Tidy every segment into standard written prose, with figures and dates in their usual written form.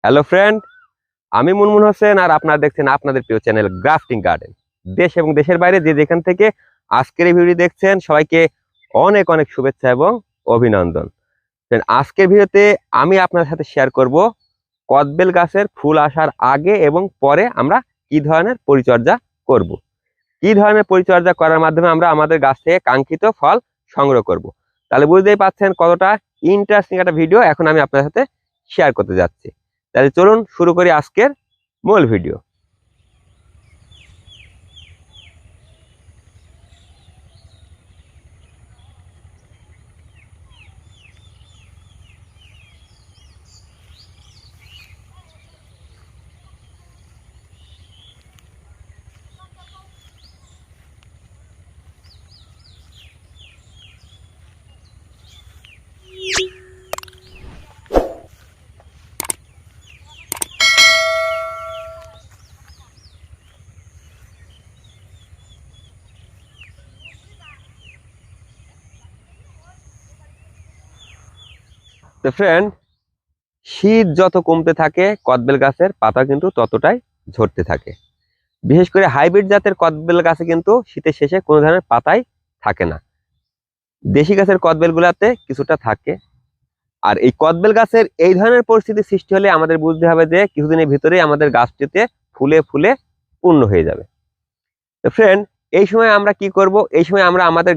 Hello friend, আমি মুনমুন হোসেন আর আপনারা দেখছেন আপনাদের প্রিয় চ্যানেল গ্রাফটিং গার্ডেন। দেশ এবং দেশের বাইরে যে যেখান থেকে আজকের এই ভিডিও দেখছেন সবাইকে অনেক অনেক শুভেচ্ছা এবং অভিনন্দন। আজকের ভিডিওতে আমি আপনার সাথে শেয়ার করব কদবেল গাছের ফুল আসার আগে এবং পরে আমরা কি ধরনের পরিচর্যা করব, কি ধরনের পরিচর্যা করার মাধ্যমে আমরা আমাদের গাছ থেকে কাঙ্ক্ষিত ফল সংগ্রহ করব। তাহলে বুঝতেই পাচ্ছেন কতটা ইন্টারেস্টিং একটা ভিডিও এখন আমি আপনার সাথে শেয়ার করতে যাচ্ছি। তাহলে চলুন শুরু করি আজকের মূল ভিডিও। তো ফ্রেন্ড, শীত যত কমতে থাকে কদবেল গাছের পাতা কিন্তু ততটাই ঝরতে থাকে। বিশেষ করে হাইব্রিড জাতের কদবেল গাছে কিন্তু শীতের শেষে কোনো ধরনের পাতাই থাকে না। দেশি গাছের কদবেল গুলাতে কিছুটা থাকে। আর এই কদবেল গাছের এই ধরনের পরিস্থিতি সৃষ্টি হলে আমাদের বুঝতে হবে যে কিছুদিনের ভিতরেই আমাদের গাছটিতে ফুলে ফুলে পূর্ণ হয়ে যাবে। তো ফ্রেন্ড, এই সময় আমরা কি করব? এই সময় আমরা আমাদের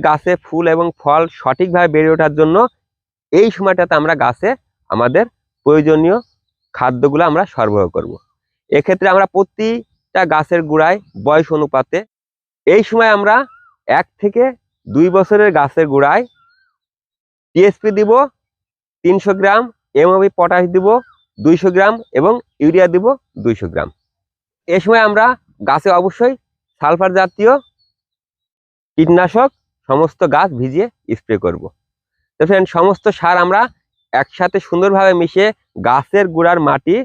গাছে ফুল এবং ফল সঠিকভাবে বেড়ে ওঠার জন্য এই সময়টাতে আমরা গাছে আমাদের প্রয়োজনীয় খাদ্যগুলো আমরা সরবরাহ করব। এক্ষেত্রে আমরা প্রতিটা গাছের গোড়ায় বয়স অনুপাতে এই সময় আমরা 1 থেকে 2 বছরের গাছের গোড়ায় টিএসপি দিব 300 গ্রাম, এমওপি পটাশ দিব 200 গ্রাম এবং ইউরিয়া দিব 200 গ্রাম। এই সময় আমরা গাছে অবশ্যই সালফার জাতীয় কীটনাশক সমস্ত গাছ ভিজিয়ে স্প্রে করব। তো ফ্রেন্ড, সমস্ত সার আমরা একসাথে সুন্দরভাবে মিশিয়ে গাছের গোড়ার মাটি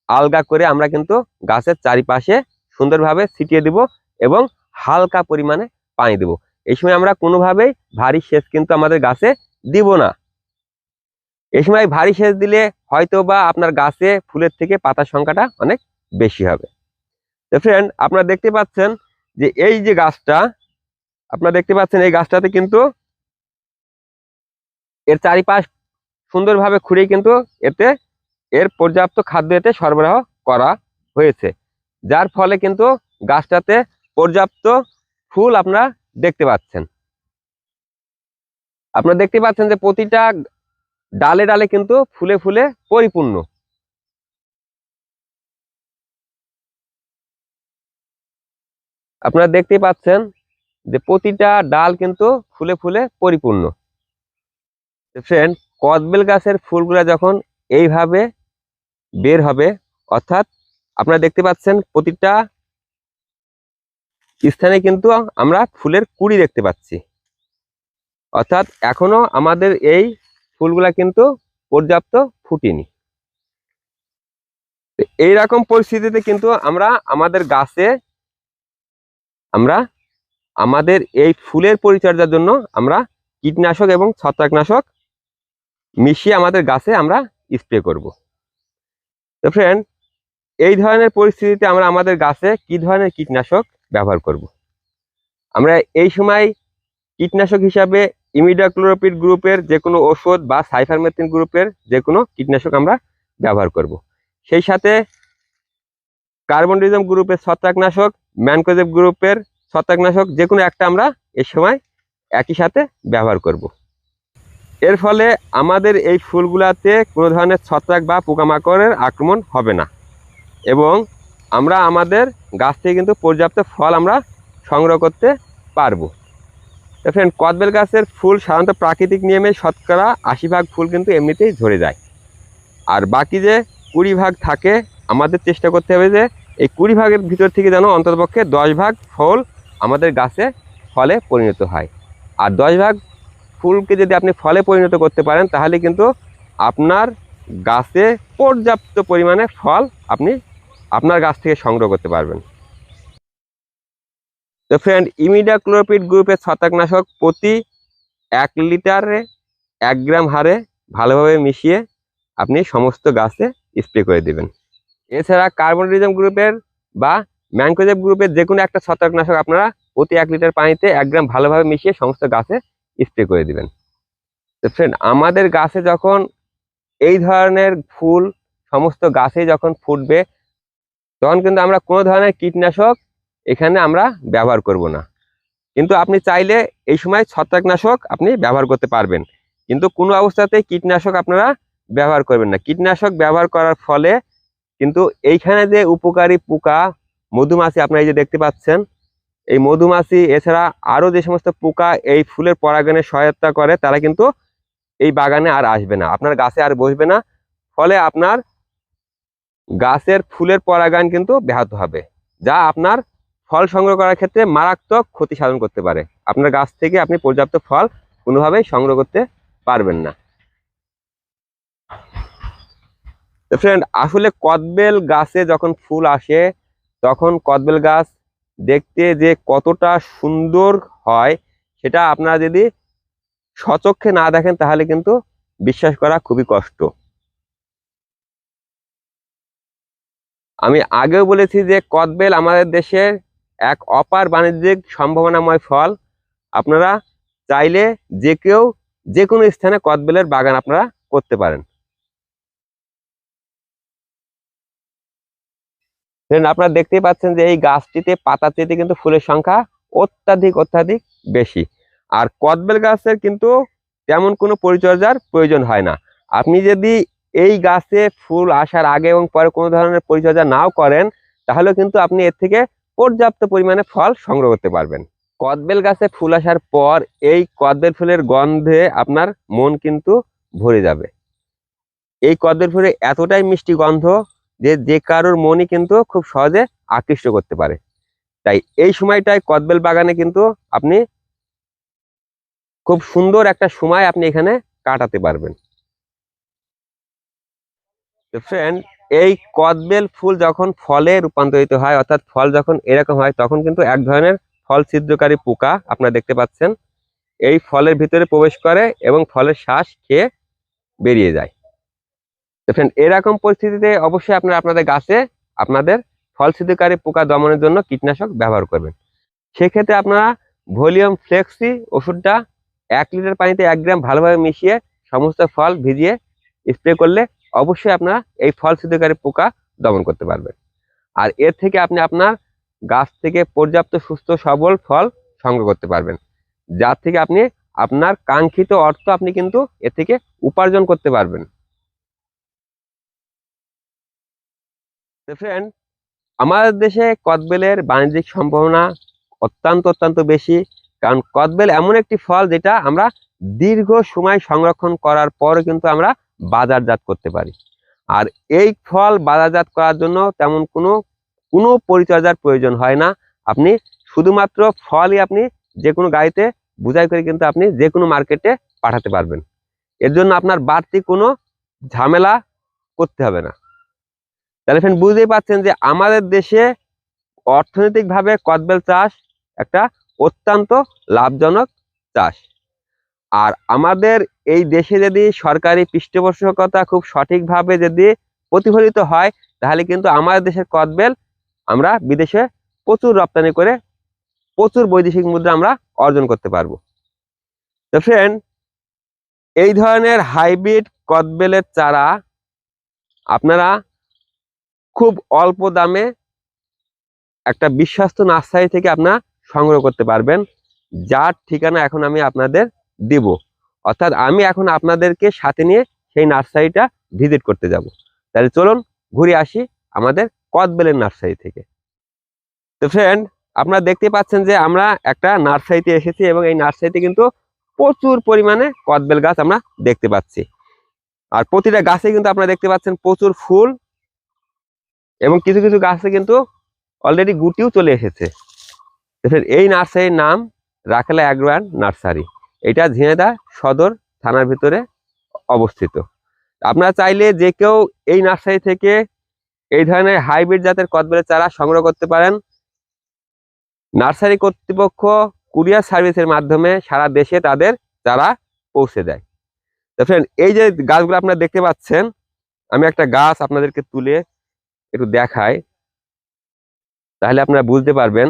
আলগা করে আমরা কিন্তু গাছের চারিপাশে সুন্দরভাবে ছিটিয়ে দিব এবং হালকা পরিমাণে পানি দেব। এই সময় আমরা কোনোভাবেই ভারী সেচ কিন্তু আমাদের গাছে দিব না। এই সময় ভারী সেচ দিলে হয়তো বা আপনার গাছে ফুলের থেকে পাতার সংখ্যাটা অনেক বেশি হবে। তো ফ্রেন্ড, আপনারা দেখতে পাচ্ছেন যে এই যে গাছটা আপনারা দেখতে পাচ্ছেন, এই গাছটাতে কিন্তু এর চারিপাশ সুন্দরভাবে খুঁড়ে কিন্তু এর পর্যাপ্ত খাদ্য এতে সরবরাহ করা হয়েছে, যার ফলে কিন্তু গাছটাতে পর্যাপ্ত ফুল আপনারা দেখতে পাচ্ছেন। আপনারা দেখতে পাচ্ছেন যে প্রতিটা ডালে ডালে কিন্তু ফুলে ফুলে পরিপূর্ণ। আপনারা দেখতে পাচ্ছেন যে প্রতিটা ডাল কিন্তু ফুলে ফুলে পরিপূর্ণ। ফ্রেন্ড, কদবেল গাছের ফুলগুলা যখন এইভাবে বের হবে, অর্থাৎ আপনারা দেখতে পাচ্ছেন প্রতিটা স্থানে কিন্তু আমরা ফুলের কুঁড়ি দেখতে পাচ্ছি, অর্থাৎ এখনো আমাদের এই ফুলগুলা কিন্তু পর্যাপ্ত ফুটেনি। এইরকম পরিস্থিতিতে কিন্তু আমরা আমাদের এই ফুলের পরিচর্যার জন্য আমরা কীটনাশক এবং ছত্রাকনাশক মিশিয়ে আমাদের গাছে আমরা স্প্রে করব। তো ফ্রেন্ড, এই ধরনের পরিস্থিতিতে আমরা আমাদের গাছে কি ধরনের কীটনাশক ব্যবহার করব? আমরা এই সময় কীটনাশক হিসাবে ইমিডাক্লোরোপিড গ্রুপের যে কোনো ওষুধ বা সাইফারমেথ্রিন গ্রুপের যে কোনো কীটনাশক আমরা ব্যবহার করব। সেই সাথে কার্বনডিজম গ্রুপের ছত্রাকনাশক, ম্যানকোজেব গ্রুপের ছত্রাকনাশক যে কোনো একটা আমরা এই সময় একই সাথে ব্যবহার করব। এর ফলে আমাদের এই ফুলগুলাতে কোনো ধরনের ছত্রাক বা পোকামাকড়ের আক্রমণ হবে না এবং আমরা আমাদের গাছ থেকে কিন্তু পর্যাপ্ত ফল আমরা সংগ্রহ করতে পারবো। তো ফ্রেন্ড, কদবেল গাছের ফুল সাধারণত প্রাকৃতিক নিয়মে শতকরা 80% ফুল কিন্তু এমনিতেই ঝরে যায়, আর বাকি যে 20% থাকে আমাদের চেষ্টা করতে হবে যে এই 20% ভিতর থেকে যেন অন্ততপক্ষে 10% ফল আমাদের গাছে ফলে পরিণত হয়। আর 10% ফুলকে যদি আপনি ফলে পরিণত করতে পারেন তাহলে কিন্তু আপনার গাছে পর্যাপ্ত পরিমাণে ফল আপনি আপনার গাছ থেকে সংগ্রহ করতে পারবেন। তো ফ্রেন্ড, ইমিডাক্লোরোপিড গ্রুপের ছত্রাকনাশক প্রতি 1 লিটারে 1 গ্রাম হারে ভালোভাবে মিশিয়ে আপনি সমস্ত গাছে স্প্রে করে দিবেন। এছাড়া কার্বনডিজম গ্রুপের বা ম্যানকোজেব গ্রুপের যে কোনো একটা ছত্রাকনাশক আপনারা প্রতি 1 লিটার পানিতে 1 গ্রাম ভালোভাবে মিশিয়ে সমস্ত গাছে স্প্রে করে দিবেন। তো ফ্রেন্ড, আমাদের গাছে যখন এই ধরনের ফুল সমস্ত গাছে যখন ফুটবে, তখন কিন্তু আমরা কোনো ধরনের কীটনাশক এখানে আমরা ব্যবহার করব না। কিন্তু আপনি চাইলে এই সময় ছত্রাকনাশক আপনি ব্যবহার করতে পারবেন, কিন্তু কোনো অবস্থাতেই কীটনাশক আপনারা ব্যবহার করবেন না। কীটনাশক ব্যবহার করার ফলে কিন্তু এইখানে যে উপকারী পোকা মধুমাছি আপনারা এই যে দেখতে পাচ্ছেন, এই মধুমাছি এছাড়া আরও যে সমস্ত পোকা এই ফুলের পরাগণে সহায়তা করে, তারা কিন্তু এই বাগানে আর আসবে না, আপনার গাছে আর বসবে না। ফলে আপনার গাছের ফুলের পরাগায়ন কিন্তু ব্যাহত হবে, যা আপনার ফল সংগ্রহ করার ক্ষেত্রে মারাত্মক ক্ষতি সাধন করতে পারে। আপনার গাছ থেকে আপনি পর্যাপ্ত ফল কোনোভাবেই সংগ্রহ করতে পারবেন না। তো ফ্রেন্ড, আসলে কদবেল গাছে যখন ফুল আসে, তখন কদবেল গাছ দেখতে যে কতটা সুন্দর হয়, সেটা আপনারা যদি স্বচক্ষে না দেখেন তাহলে কিন্তু বিশ্বাস করা খুবই কষ্ট। আমি আগেও বলেছি যে কদবেল আমাদের দেশের এক অপার বাণিজ্যিক সম্ভাবনাময় ফল। আপনারা চাইলে যে কেউ যে কোনো স্থানে কদবেলের বাগান আপনারা করতে পারেন। আপনারা দেখতেই পাচ্ছেন যে এই গাছটিতে পাতা চেতে কিন্তু ফুলের সংখ্যা অত্যাধিক বেশি। আর কদবেল গাছের কিন্তু তেমন কোনো পরিচর্যার প্রয়োজন হয় না। আপনি যদি এই গাছে ফুল আসার আগে এবং পরে কোনো ধরনের পরিচর্যা নাও করেন, তাহলে কিন্তু আপনি এর থেকে পর্যাপ্ত পরিমাণে ফল সংগ্রহ করতে পারবেন। কদবেল গাছে ফুল আসার পর এই কদবেল ফুলের গন্ধে আপনার মন কিন্তু ভরে যাবে। এই কদবেল ফুলে এতটাই মিষ্টি গন্ধ যে যে কারোর মনই কিন্তু খুব সহজে আকৃষ্ট করতে পারে। তাই এই সময়টায় কদবেল বাগানে কিন্তু আপনি খুব সুন্দর একটা সময় আপনি এখানে কাটাতে পারবেন। তো ফ্রেন্ড, এই কদবেল ফুল যখন ফলে রূপান্তরিত হয়, অর্থাৎ ফল যখন এরকম হয়, তখন কিন্তু এক ধরনের ফল ছিদ্রকারী পোকা আপনারা দেখতে পাচ্ছেন এই ফলের ভিতরে প্রবেশ করে এবং ফলের শ্বাস খেয়ে বেরিয়ে যায়। তো ফ্রেন্ড, এরকম পরিস্থিতিতে অবশ্যই আপনারা আপনাদের গাছে আপনাদের ফল ছিদ্রকারী পোকা দমনের জন্য কীটনাশক ব্যবহার করবেন। সেক্ষেত্রে আপনারা ভলিউম ফ্লেক্সি ওষুধটা 1 লিটার পানিতে 1 গ্রাম ভালোভাবে মিশিয়ে সমস্ত ফল ভিজিয়ে স্প্রে করলে অবশ্যই আপনারা এই ফল ছিদ্রকারী পোকা দমন করতে পারবেন। আর এর থেকে আপনি আপনার গাছ থেকে পর্যাপ্ত সুস্থ সবল ফল সংগ্রহ করতে পারবেন, যার থেকে আপনি আপনার কাঙ্ক্ষিত অর্থ আপনি কিন্তু এর থেকে উপার্জন করতে পারবেন। ফ্রেন্ড, আমাদের দেশে কদবেলের বাণিজ্যিক সম্ভাবনা অত্যন্ত বেশি, কারণ কদবেল এমন একটি ফল যেটা আমরা দীর্ঘ সময় সংরক্ষণ করার পরও কিন্তু আমরা বাজারজাত করতে পারি। আর এই ফল বাজারজাত করার জন্য তেমন কোনো পরিচর্যার প্রয়োজন হয় না। আপনি শুধুমাত্র ফলই আপনি যে কোনো গাড়িতে বোঝাই করে কিন্তু আপনি যে কোনো মার্কেটে পাঠাতে পারবেন। এর জন্য আপনার বাড়তি কোনো ঝামেলা করতে হবে না। তাহলে ফ্রেন্ড, বুঝতেই পারছেন যে আমাদের দেশে অর্থনৈতিকভাবে কদবেল চাষ একটা অত্যন্ত লাভজনক চাষ। আর আমাদের এই দেশে যদি সরকারি পৃষ্ঠপোষকতা খুব সঠিকভাবে যদি প্রতিফলিত হয়, তাহলে কিন্তু আমাদের দেশের কদবেল আমরা বিদেশে প্রচুর রপ্তানি করে প্রচুর বৈদেশিক মুদ্রা আমরা অর্জন করতে পারবো। তো ফ্রেন্ড, এই ধরনের হাইব্রিড কদবেলের চারা আপনারা খুব অল্প দামে একটা বিশ্বস্ত নার্সারি থেকে আপনারা সংগ্রহ করতে পারবেন, যার ঠিকানা এখন আমি আপনাদের দিব। অর্থাৎ আমি এখন আপনাদেরকে সাথে নিয়ে সেই নার্সারিটা ভিজিট করতে যাব। তাহলে চলুন ঘুরে আসি আমাদের কদবেলের নার্সারি থেকে। তো ফ্রেন্ড, আপনারা দেখতে পাচ্ছেন যে আমরা একটা নার্সারিতে এসেছি এবং এই নার্সারিতে কিন্তু প্রচুর পরিমাণে কদবেল গাছ আমরা দেখতে পাচ্ছি। আর প্রতিটা গাছে কিন্তু আপনারা দেখতে পাচ্ছেন প্রচুর ফুল এবং কিছু গাছে কিন্তু অলরেডি গুটিও চলে এসেছে। এই নার্সারির নাম রাখালা অ্যাগ্রো অ্যান্ড নার্সারি। এটা ঝিনাইদহ সদর থানার ভিতরে অবস্থিত। আপনারা চাইলে যে কেউ এই নার্সারি থেকে এই ধরনের হাইব্রিড জাতের কদবেলের চারা সংগ্রহ করতে পারেন। নার্সারি কর্তৃপক্ষ কুরিয়ার সার্ভিসের মাধ্যমে সারা দেশে তাদের চারা পৌঁছে দেয়। তো ফ্রেন্ড, এই যে গাছগুলো আপনারা দেখতে পাচ্ছেন, আমি একটা গাছ আপনাদেরকে তুলে একটু দেখাই, তাহলে আপনারা বুঝতে পারবেন।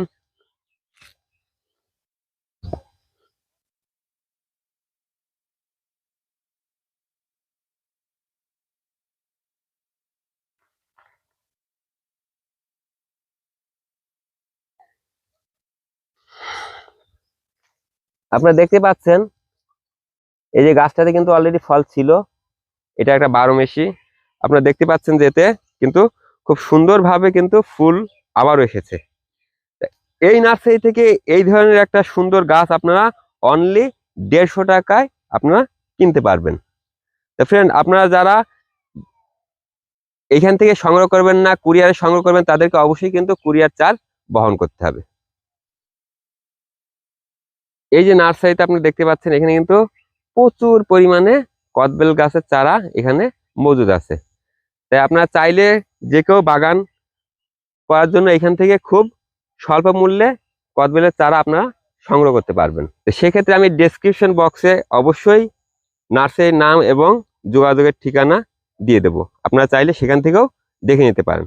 আপনারা দেখতে পাচ্ছেন এই যে গাছটাতে কিন্তু অলরেডি ফল ছিল, এটা একটা 12 মাসি। আপনারা দেখতে পাচ্ছেন যে এতে কিন্তু খুব সুন্দরভাবে কিন্তু ফুল আবারও এসেছে। এই নার্সারি থেকে এই ধরনের একটা সুন্দর গাছ আপনারা অনলি 150 টাকায় আপনারা কিনতে পারবেন। তো ফ্রেন্ড, আপনারা যারা এখান থেকে সংগ্রহ করবেন না, কুরিয়ারে সংগ্রহ করবেন, তাদেরকে অবশ্যই কিন্তু কুরিয়ার চার্জ বহন করতে হবে। এই যে নার্সারিতে আপনি দেখতে পাচ্ছেন, এখানে কিন্তু প্রচুর পরিমাণে কদবেল গাছের চারা এখানে মজুদ আছে। তাই আপনারা চাইলে যে কেউ বাগান করার জন্য এখান থেকে খুব স্বল্প মূল্যে কদবেলের চারা আপনারা সংগ্রহ করতে পারবেন। তো সেক্ষেত্রে আমি ডেসক্রিপশন বক্সে অবশ্যই নার্সারির নাম এবং যোগাযোগের ঠিকানা দিয়ে দেবো, আপনারা চাইলে সেখান থেকেও দেখে নিতে পারেন।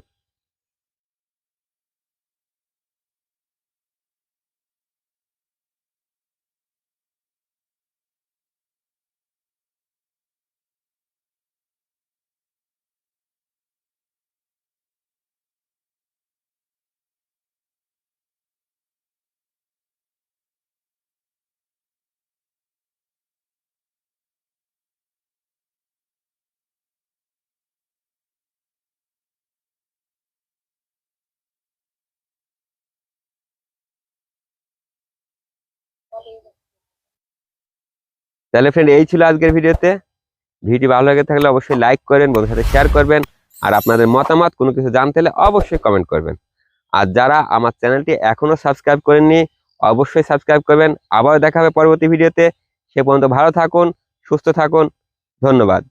তাহলে ফ্রেন্ড, এই ছিল আজকের ভিডিওতে। ভিডিও ভালো লেগে থাকলে অবশ্যই লাইক করবেন, বন্ধুদের সাথে শেয়ার করবেন, আর আপনাদের মতামত কোনো কিছু জানতে হলে অবশ্যই কমেন্ট করবেন। আর যারা আমার চ্যানেলটি এখনো সাবস্ক্রাইব করেননি, অবশ্যই সাবস্ক্রাইব করবেন। আবার দেখা হবে পরবর্তী ভিডিওতে। সে পর্যন্ত ভালো থাকুন, সুস্থ থাকুন। ধন্যবাদ।